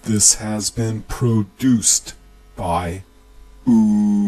This has been produced by umunu.com.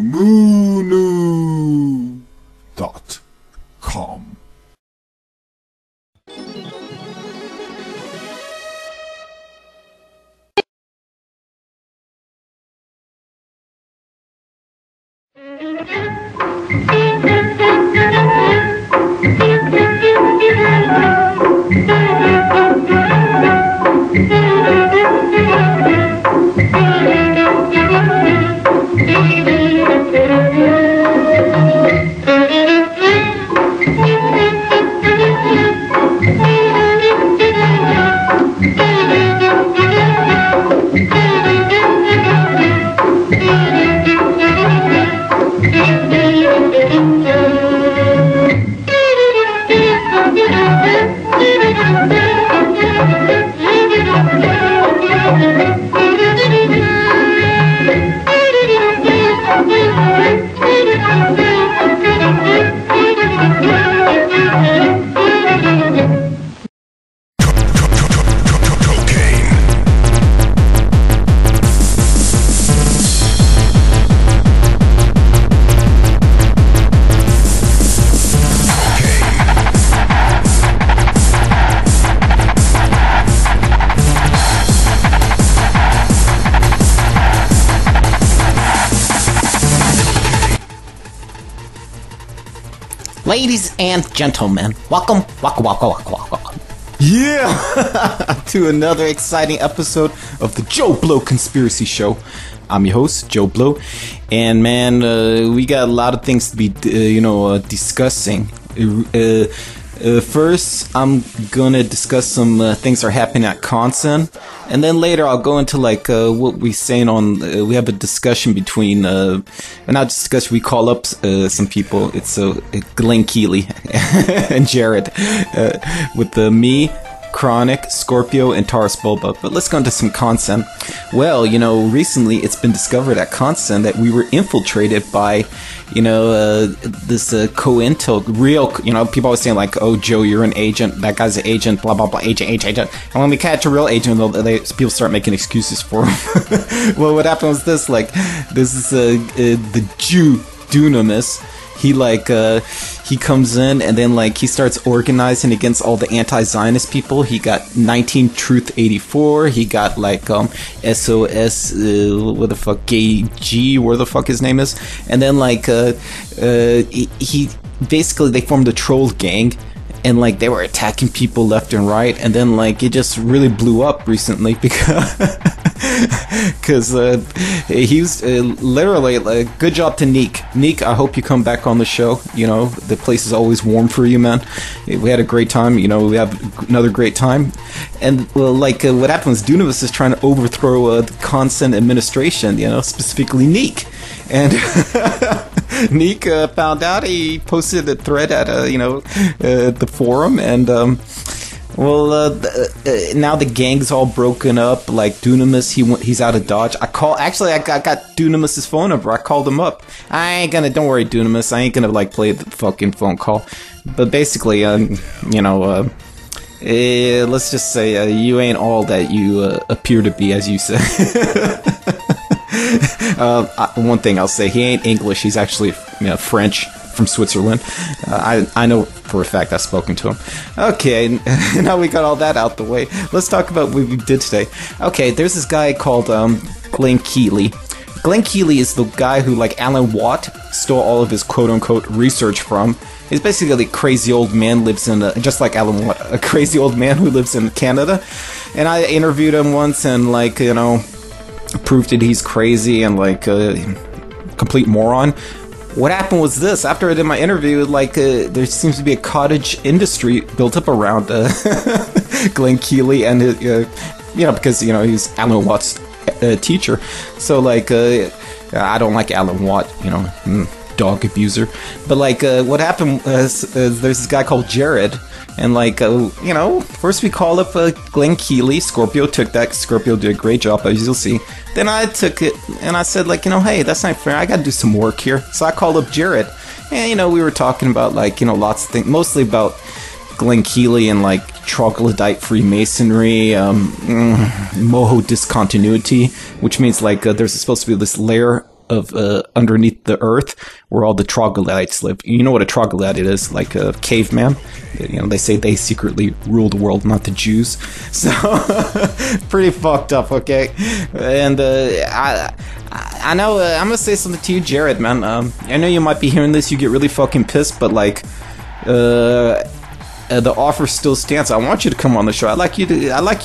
Ladies and gentlemen, welcome yeah, to another exciting episode of the Joe Blow Conspiracy Show. I'm your host, Joe Blow, and man, we got a lot of things to be, discussing. First, I'm gonna discuss some things that are happening at ConCen, and then later I'll go into like what we're saying on. We have a discussion between, not discussion. We call up some people. It's Glen Kealey and Jared with me, Chronic, Scorpio, and TarasBulba. But let's go into some ConCen. Well, recently it's been discovered at ConCen that we were infiltrated by, this COINTEL, real, people always saying like, oh, Joe, you're an agent, that guy's an agent, blah, blah, blah, agent. And when we catch a real agent, people start making excuses for him. Well, what happened was this, this is the Jew Dunamis. He comes in and then he starts organizing against all the anti-Zionist people. He got 19 Truth 84. He got SOS what the fuck, Gay G, where the fuck his name is. And then he basically, they formed a troll gang. And they were attacking people left and right, and then it just really blew up recently because he was literally good job to Neek. Neek, I hope you come back on the show. The place is always warm for you, man. We had a great time. We have another great time. And what happened was Dunamis is trying to overthrow the ConCen Administration. Specifically Neek. And Neek found out. He posted a thread at the forum, and now the gang's all broken up. Dunamis, he's out of Dodge. I got Dunamis's phone number. I called him up. Don't worry, Dunamis, I ain't gonna play the fucking phone call. But basically, let's just say you ain't all that you appear to be, as you say. One thing I'll say, he ain't English. He's actually French, from Switzerland. I know for a fact I've spoken to him. Okay, now we got all that out the way. Let's talk about what we did today. Okay, there's this guy called Glen Kealey. Glen Kealey is the guy who, Alan Watt, stole all of his quote-unquote research from. He's basically a crazy old man, lives in, just like Alan Watt, a crazy old man who lives in Canada. And I interviewed him once and, proved that he's crazy and, complete moron. What happened was this: after I did my interview, there seems to be a cottage industry built up around Glen Kealey and his, because he's Alan Watt's teacher. So I don't like Alan Watt, dog abuser. But what happened was there's this guy called Jared. And first we called up Glen Kealey. Scorpio took that. Scorpio did a great job, as you'll see. Then I took it and I said, hey, that's not fair. I got to do some work here. So I called up Jared, and we were talking about lots of things, mostly about Glen Kealey and like troglodyte Freemasonry, moho discontinuity, which means like there's supposed to be this layer of underneath the earth where all the troglodytes live. You know what a troglodyte is? Like a caveman. You know, they say they secretly rule the world, not the Jews. So pretty fucked up, okay? And I know I'm gonna say something to you, Jared, man. I know you might be hearing this, you get really fucking pissed, but like the offer still stands. I want you to come on the show. I like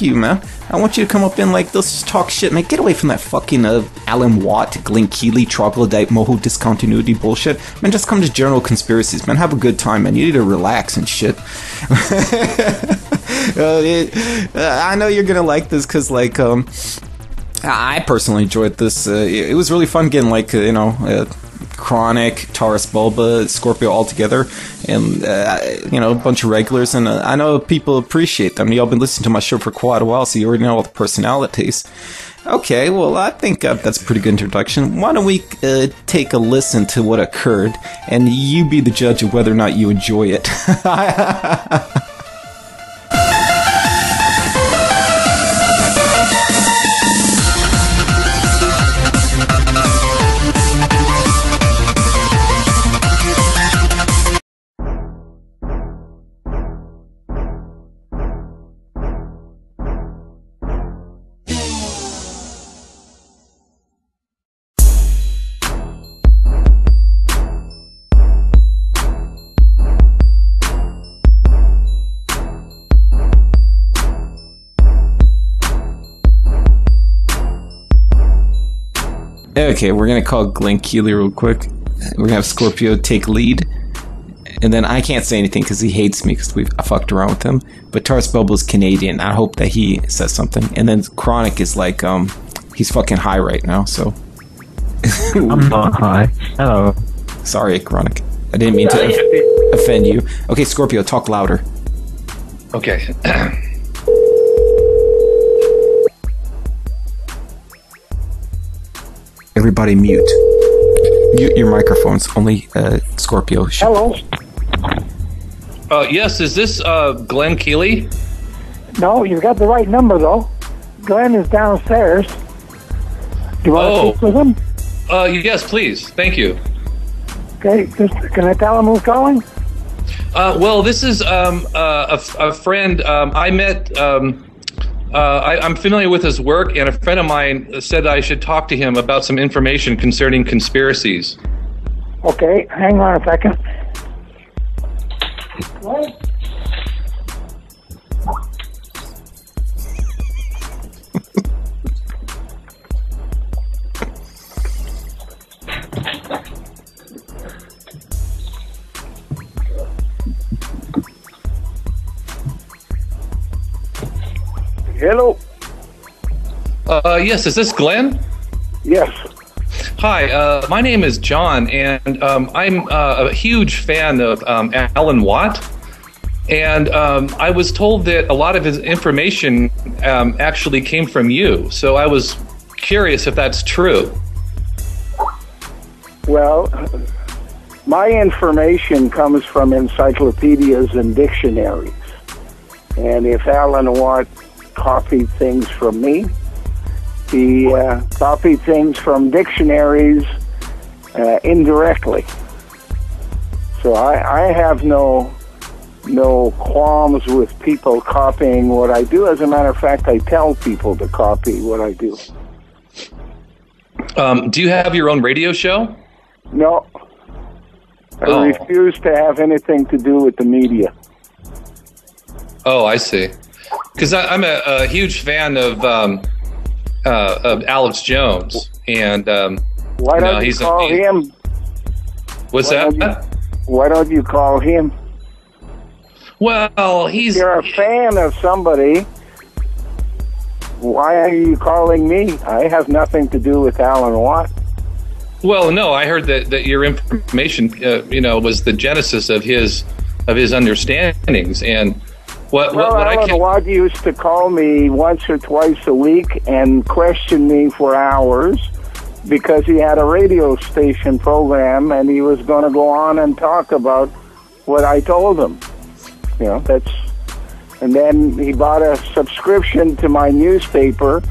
you, man. I want you to come up and like, let's just talk shit, man. Get away from that fucking Alan Watt, Glen Kealey, troglodyte, moho discontinuity bullshit. Man, just come to general conspiracies, man. Have a good time, man. You need to relax and shit. I know you're gonna like this because like I personally enjoyed this. It was really fun getting like Chronic, TarasBulba, Scorpio all together, and a bunch of regulars, and I know people appreciate them. Y'all been listening to my show for quite a while, so you already know all the personalities. Okay, well, I think that's a pretty good introduction. Why don't we take a listen to what occurred, and you be the judge of whether or not you enjoy it. Okay, we're gonna call Glen Kealey real quick. We're gonna have Scorpio take lead, and then I can't say anything because he hates me because I fucked around with him. But TarasBulba's Canadian. I hope that he says something. And then Chronic is like, he's fucking high right now. So I'm not high. Hello. Sorry, Chronic. I didn't mean to offend you. Okay, Scorpio, talk louder. Okay. Everybody mute. Mute your microphones. Only Scorpio. Hello. Yes, is this Glen Kealey? No, you've got the right number, though. Glenn is downstairs. Do you want to speak with him? Yes, please. Thank you. Okay, can I tell him who's calling? Well, this is a friend I met. I'm familiar with his work, and a friend of mine said I should talk to him about some information concerning conspiracies. Okay, hang on a second. What? Hello. Yes, is this Glenn? Yes. Hi, my name is John, and I'm a huge fan of Alan Watt. And I was told that a lot of his information actually came from you. So I was curious if that's true. Well, my information comes from encyclopedias and dictionaries. And if Alan Watt copied things from me, he copied things from dictionaries indirectly. So I have no qualms with people copying what I do. As a matter of fact, I tell people to copy what I do. Do you have your own radio show? No. I refuse to have anything to do with the media. Oh, I see. Because I'm a huge fan of Alex Jones, and why don't you call him? What's that? Why don't you call him? Well, if you're a fan of somebody, why are you calling me? I have nothing to do with Alan Watt. Well, no, I heard that your information, was the genesis of his understandings, and Alan Watt used to call me once or twice a week and question me for hours because he had a radio station program and he was going to go on and talk about what I told him. that's. And then he bought a subscription to my newspaper,